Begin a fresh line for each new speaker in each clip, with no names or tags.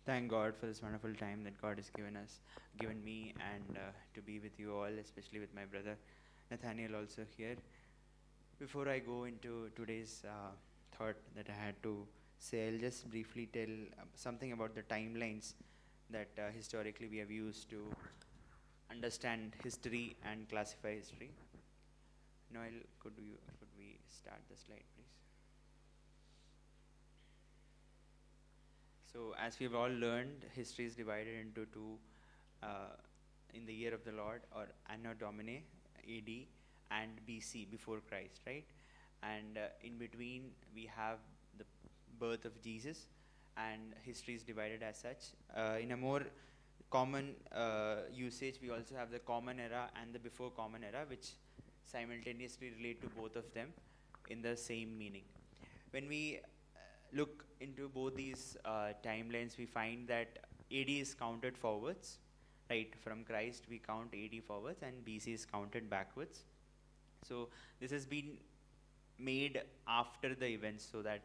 Thank God for this wonderful time that God has given me, and to be with you all, especially with my brother Nathaniel also here. Before I go into today's thought that I had to say, I'll just briefly tell something about the timelines that historically we have used to understand history and classify history. Noel, could we start the slide, please? So, as we've all learned, history is divided into two, uh, in the year of the Lord, or Anno Domini, AD, and BC, before Christ, right? And in between, we have the birth of Jesus, and history is divided as such. In a more common usage, we also have the common era and the before common era, which simultaneously relate to both of them in the same meaning. When we look into both these timelines, we find that AD is counted forwards, right? From Christ, we count AD forwards, and BC is counted backwards. So this has been made after the events, so that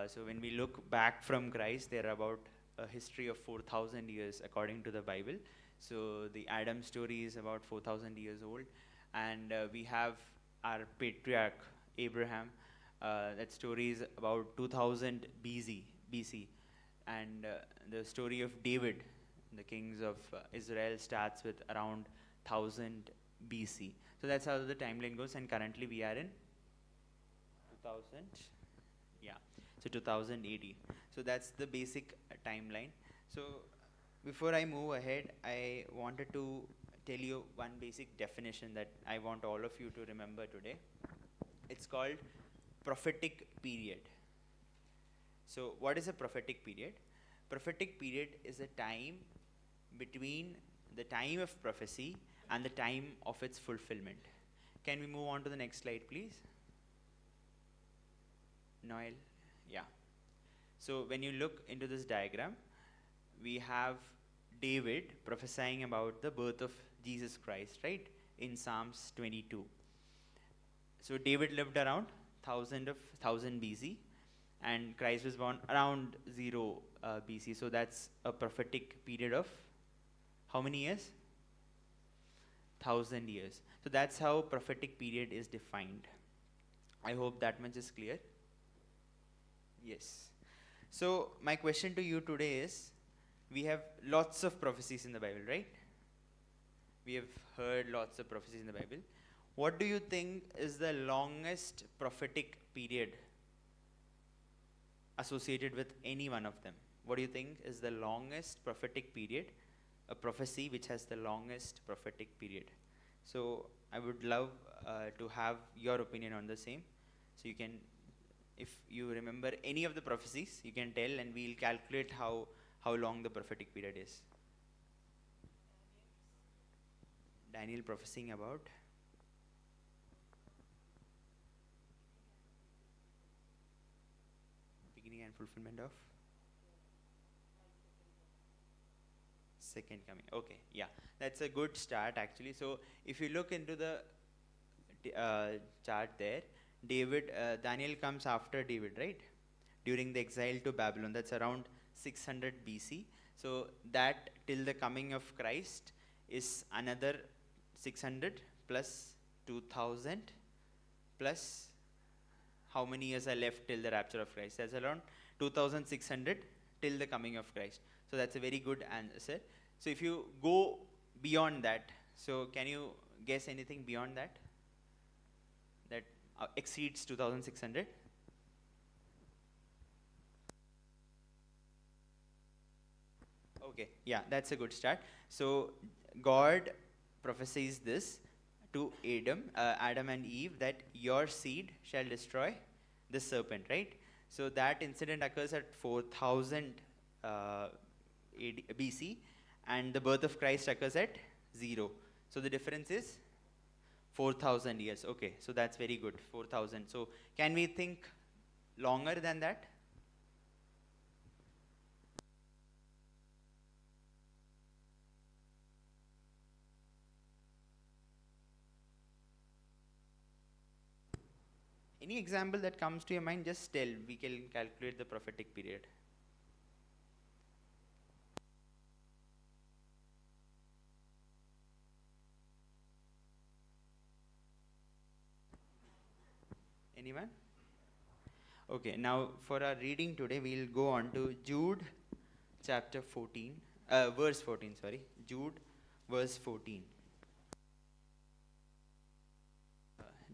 so when we look back from Christ, there are about a history of 4,000 years according to the Bible. So the Adam story is about 4,000 years old, and we have our patriarch Abraham. That story is about 2000 BC, and the story of David, the kings of Israel, starts with around 1000 BC. So that's how the timeline goes, and currently we are in 2000, yeah, so 2080. So that's the basic timeline. So before I move ahead, I wanted to tell you one basic definition that I want all of you to remember today. It's called prophetic period. So what is a prophetic period? Prophetic period is a time between the time of prophecy and the time of its fulfillment. Can we move on to the next slide, please? Noel? Yeah. So when you look into this diagram, we have David prophesying about the birth of Jesus Christ, right? In Psalms 22. So David lived around 1000 BC, and Christ was born around 0 BC. So that's a prophetic period of how many years? 1000 years. So that's how prophetic period is defined. I hope that much is clear. Yes. So my question to you today is, we have lots of prophecies in the Bible, right? We have heard lots of prophecies in the Bible. What do you think is the longest prophetic period associated with any one of them? What do you think is the longest prophetic period, a prophecy which has the longest prophetic period? So I would love to have your opinion on the same. So you can, if you remember any of the prophecies, you can tell, and we'll calculate how long the prophetic period is. Daniel prophesying about beginning and fulfillment of second coming. Okay, yeah, that's a good start actually. So if you look into the chart there, Daniel comes after David, right? During the exile to Babylon, that's around 600 BC. So that till the coming of Christ is another 600 plus 2000 plus how many years are left till the rapture of Christ? That's around 2600 till the coming of Christ. So that's a very good answer. So if you go beyond that, so can you guess anything beyond that? That exceeds 2600? Okay, yeah, that's a good start. So God prophesies this to Adam and Eve, that your seed shall destroy the serpent, right? So that incident occurs at 4000 BC, and the birth of Christ occurs at 0. So the difference is 4000 years. Okay, so that's very good, 4000. So can we think longer than that? Any example that comes to your mind, just tell. We can calculate the prophetic period. Anyone? Okay, now for our reading today, we'll go on to Jude chapter 14, verse 14, sorry. Jude, verse 14.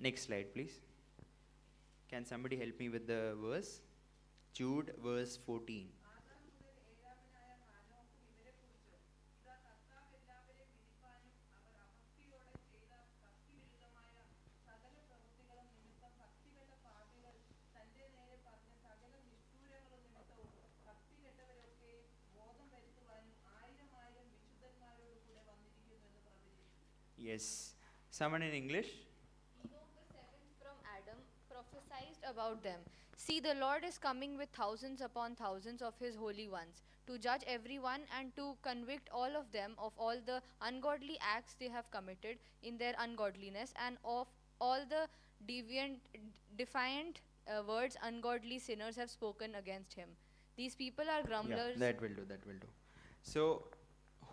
Next slide, please. Can somebody help me with the verse? Jude, verse 14. Yes. Someone in English?
Enoch the seventh from Adam prophesied about them. See, the Lord is coming with thousands upon thousands of his holy ones, to judge everyone and to convict all of them of all the ungodly acts they have committed in their ungodliness, and of all the defiant words ungodly sinners have spoken against him. These people are
Yeah,
grumblers.
that will do, that will do. So,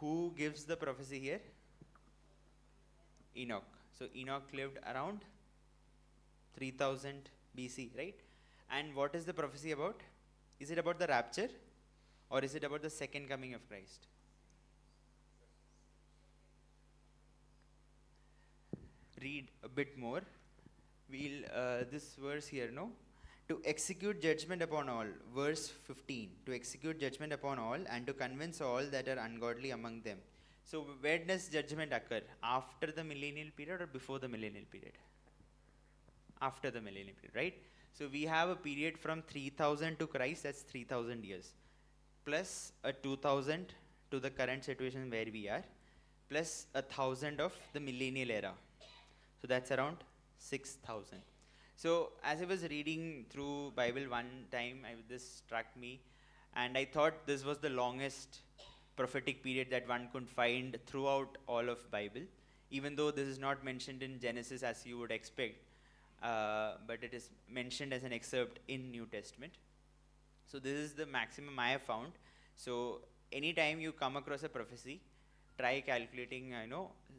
who gives the prophecy here? Enoch. So, Enoch lived around 3000 BC, right? And what is the prophecy about? Is it about the rapture or is it about the second coming of Christ? Read a bit more. We'll this verse here, no? To execute judgment upon all, verse 15. To execute judgment upon all and to convince all that are ungodly among them. So where does judgment occur? After the millennial period or before the millennial period? After the millennial period, right? So we have a period from 3000 to Christ, that's 3000 years, plus a 2000 to the current situation where we are, plus 1000 of the millennial era. So that's around 6000. So as I was reading through Bible one time, this struck me, and I thought this was the longest prophetic period that one could find throughout all of Bible, even though this is not mentioned in Genesis as you would expect, but it is mentioned as an excerpt in New Testament. So this is the maximum I have found. So anytime you come across a prophecy, try calculating,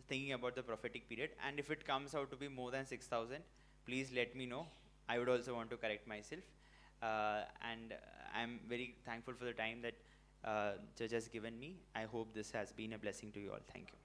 thinking about the prophetic period, and if it comes out to be more than 6000, please let me know. I would also want to correct myself, and I'm very thankful for the time that Church has given me. I hope this has been a blessing to you all. Thank you.